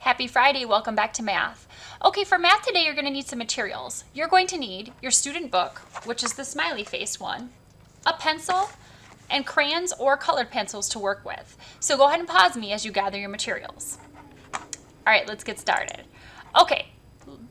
Happy Friday, welcome back to math. Okay, for math today, you're gonna need some materials. You're going to need your student book, which is the smiley face one, a pencil, and crayons or colored pencils to work with. So go ahead and pause me as you gather your materials. All right, let's get started. Okay,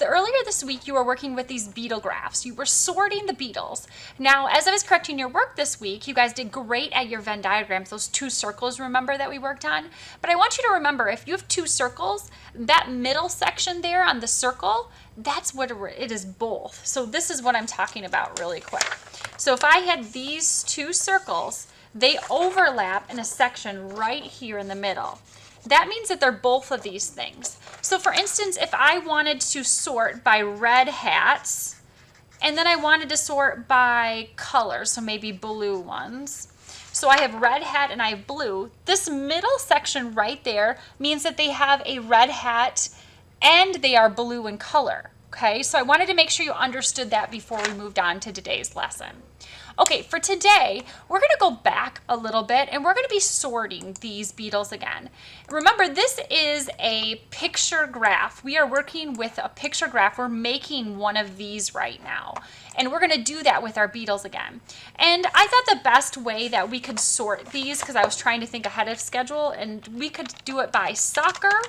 earlier this week you were working with these beetle graphs. You were sorting the beetles. Now, as I was correcting your work this week, you guys did great at your Venn diagrams, those two circles, remember, that we worked on? But I want you to remember, if you have two circles, that middle section there on the circle, that's what it is both. So this is what I'm talking about really quick. So if I had these two circles, they overlap in a section right here in the middle. That means that they're both of these things. So for instance, if I wanted to sort by red hats, and then I wanted to sort by color, so maybe blue ones. So I have red hat and I have blue. This middle section right there means that they have a red hat and they are blue in color. Okay, so I wanted to make sure you understood that before we moved on to today's lesson. Okay, for today, we're going to go back a little bit and we're going to be sorting these beetles again. Remember, this is a picture graph. We are working with a picture graph. We're making one of these right now. And we're going to do that with our beetles again. And I thought the best way that we could sort these, because I was trying to think ahead of schedule, and we could do it by soccer,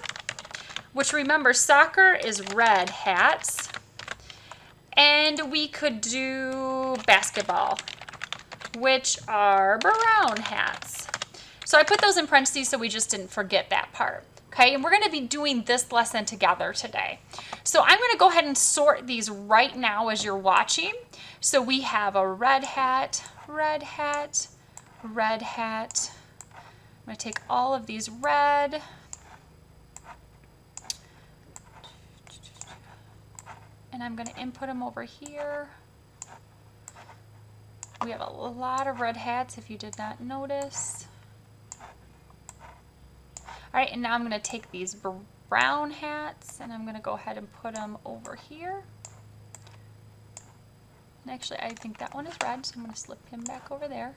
which remember, soccer is red hats. And we could do basketball, which are brown hats. So I put those in parentheses so we just didn't forget that part. Okay, and we're going to be doing this lesson together today. So I'm going to go ahead and sort these right now as you're watching. So we have a red hat, red hat, red hat. I'm going to take all of these red. And I'm going to input them over here. We have a lot of red hats if you did not notice. All right, and now I'm going to take these brown hats and I'm going to go ahead and put them over here. And actually, I think that one is red, so I'm going to slip him back over there.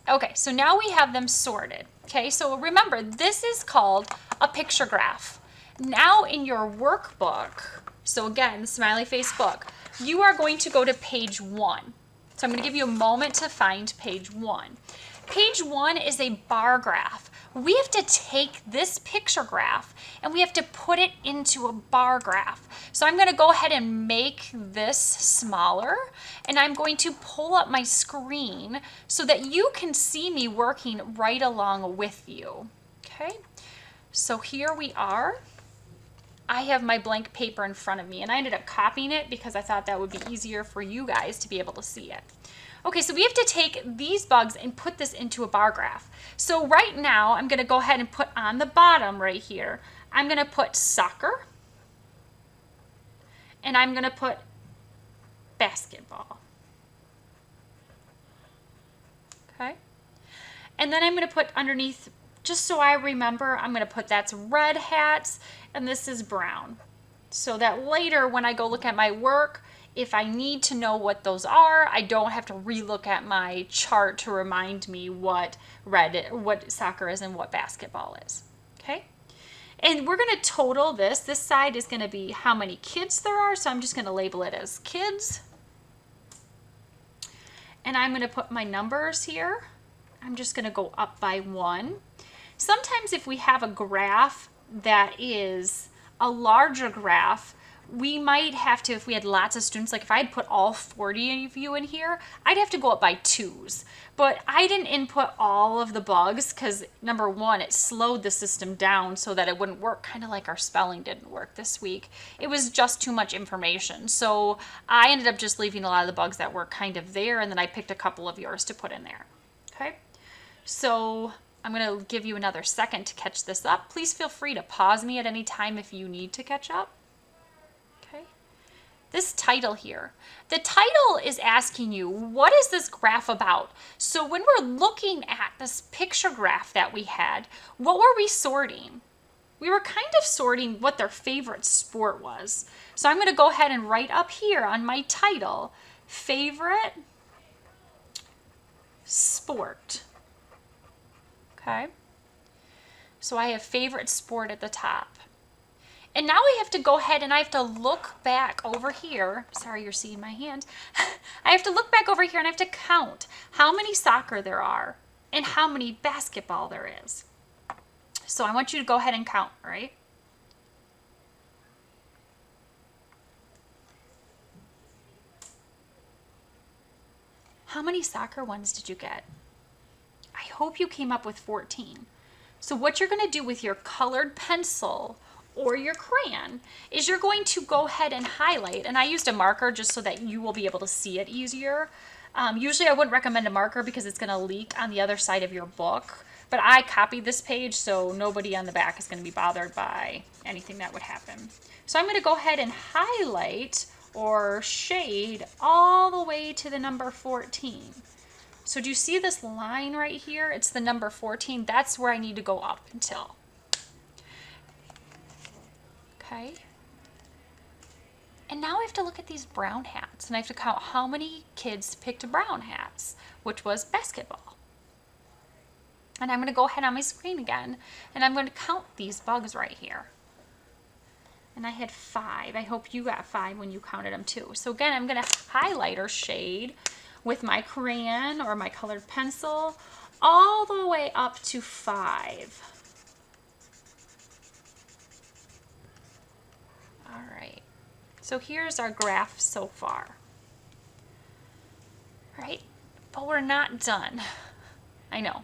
Okay, so now we have them sorted. Okay, so remember, this is called a picture graph. Now in your workbook, so again, the smiley face book, you are going to go to page 1. So I'm going to give you a moment to find page 1. Page 1 is a bar graph. We have to take this picture graph and we have to put it into a bar graph. So I'm going to go ahead and make this smaller, and I'm going to pull up my screen so that you can see me working right along with you. Okay, so here we are. I have my blank paper in front of me, and I ended up copying it because I thought that would be easier for you guys to be able to see it. Okay, so we have to take these bugs and put this into a bar graph. So right now, I'm going to go ahead and put on the bottom right here, I'm going to put soccer, and I'm going to put basketball. Okay, and then I'm going to put underneath, just so I remember, I'm going to put that's red hats and this is brown. So that later when I go look at my work, if I need to know what those are, I don't have to relook at my chart to remind me what soccer is and what basketball is. Okay? And we're going to total this. This side is going to be how many kids there are, so I'm just going to label it as kids. And I'm going to put my numbers here. I'm just going to go up by 1. Sometimes if we have a graph that is a larger graph, we might have to, if we had lots of students, like if I had put all 40 of you in here, I'd have to go up by 2s. But I didn't input all of the bugs because, number one, it slowed the system down so that it wouldn't work, kind of like our spelling didn't work this week. It was just too much information. So I ended up just leaving a lot of the bugs that were kind of there, and then I picked a couple of yours to put in there. Okay, so I'm going to give you another second to catch this up. Please feel free to pause me at any time if you need to catch up. Okay. This title here. The title is asking you, what is this graph about? So when we're looking at this picture graph that we had, what were we sorting? We were kind of sorting what their favorite sport was. So I'm going to go ahead and write up here on my title, favorite sport. Okay. So I have favorite sport at the top. And now we have to go ahead and I have to look back over here. Sorry, you're seeing my hand. I have to look back over here and I have to count how many soccer there are and how many basketball there is. So I want you to go ahead and count, right? How many soccer ones did you get? I hope you came up with 14. So what you're going to do with your colored pencil or your crayon is you're going to go ahead and highlight, and I used a marker just so that you will be able to see it easier. Usually I wouldn't recommend a marker because it's going to leak on the other side of your book, but I copied this page so nobody on the back is going to be bothered by anything that would happen. So I'm going to go ahead and highlight or shade all the way to the number 14. So do you see this line right here? It's the number 14. That's where I need to go up until. Okay. And now I have to look at these brown hats and I have to count how many kids picked brown hats, which was basketball. And I'm going to go ahead on my screen again and I'm going to count these bugs right here. And I had 5. I hope you got 5 when you counted them too. So again, I'm going to highlight or shade with my crayon or my colored pencil all the way up to 5. All right, so here's our graph so far. All right, but we're not done. I know.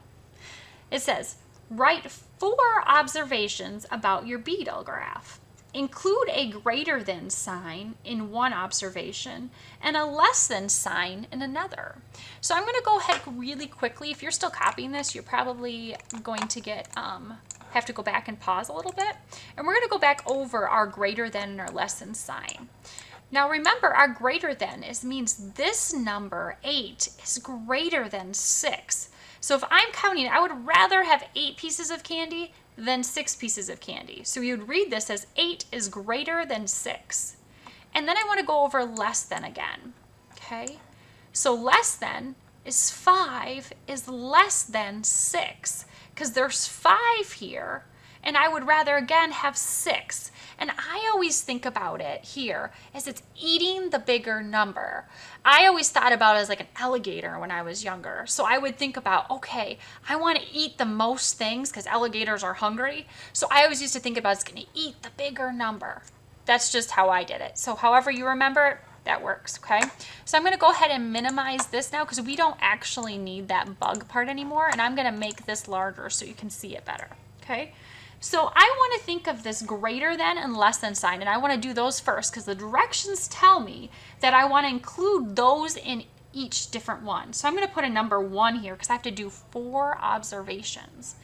It says, write 4 observations about your Beetle graph. Include a greater than sign in one observation and a less than sign in another. So I'm going to go ahead really quickly. If you're still copying this, you're probably going to get have to go back and pause a little bit. And we're going to go back over our greater than and our less than sign. Now remember, our greater than means this number 8 is greater than 6. So if I'm counting, I would rather have 8 pieces of candy than 6 pieces of candy. So you'd read this as 8 is greater than 6. And then I want to go over less than again. Okay? So less than is 5 is less than 6. Because there's 5 here, and I would rather again have 6. And I always think about it here as it's eating the bigger number. I always thought about it as like an alligator when I was younger. So I would think about, okay, I want to eat the most things because alligators are hungry. So I always used to think about it's going to eat the bigger number. That's just how I did it. So however you remember it, that works, okay? So I'm going to go ahead and minimize this now because we don't actually need that bug part anymore, and I'm going to make this larger so you can see it better, okay? So I want to think of this greater than and less than sign, and I want to do those first because the directions tell me that I want to include those in each different one. So I'm going to put a number 1 here because I have to do 4 observations.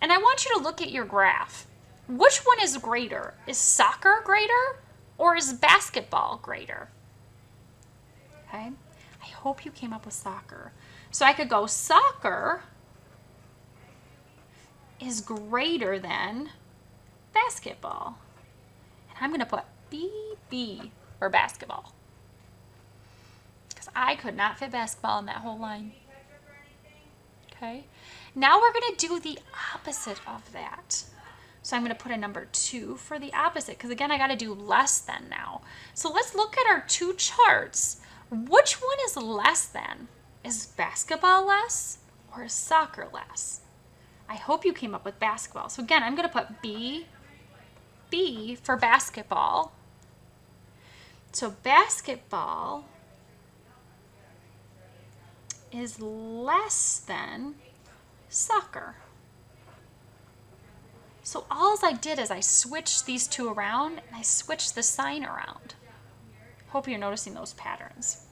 And I want you to look at your graph. Which one is greater? Is soccer greater or is basketball greater? Okay, I hope you came up with soccer. So I could go soccer is greater than basketball. And I'm going to put BB for basketball. Because I could not fit basketball in that whole line. Okay, now we're going to do the opposite of that. So I'm going to put a number 2 for the opposite. Because again, I got to do less than now. So let's look at our 2 charts. Which one is less than? Is basketball less or is soccer less? I hope you came up with basketball. So again, I'm going to put B for basketball. So basketball is less than soccer. So all I did is I switched these 2 around and I switched the sign around. Hope you're noticing those patterns.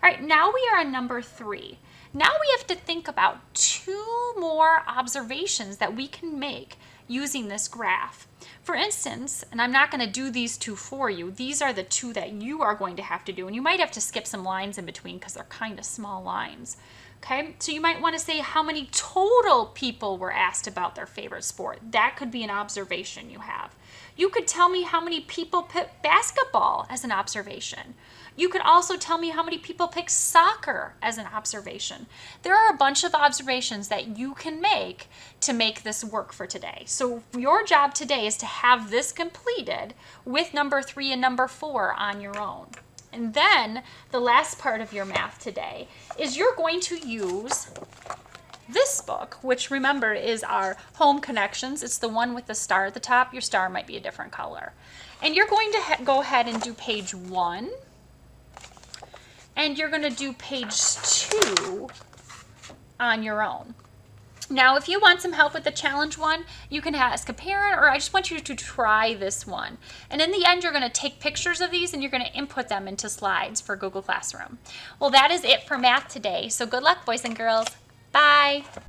All right, now we are on number 3. Now we have to think about 2 more observations that we can make using this graph. For instance, and I'm not going to do these 2 for you, these are the 2 that you are going to have to do, and you might have to skip some lines in between because they're kind of small lines. Okay, so you might want to say how many total people were asked about their favorite sport. That could be an observation you have. You could tell me how many people pick basketball as an observation. You could also tell me how many people pick soccer as an observation. There are a bunch of observations that you can make to make this work for today. So your job today is to have this completed with number 3 and number 4 on your own. And then the last part of your math today is you're going to use this book, which remember is our Home Connections. It's the one with the star at the top. Your star might be a different color. And you're going to go ahead and do page 1. And you're going to do page 2 on your own. Now, if you want some help with the challenge one, you can ask a parent, or I just want you to try this one. And in the end, you're going to take pictures of these and you're going to input them into slides for Google Classroom. Well, that is it for math today. So good luck, boys and girls. Bye.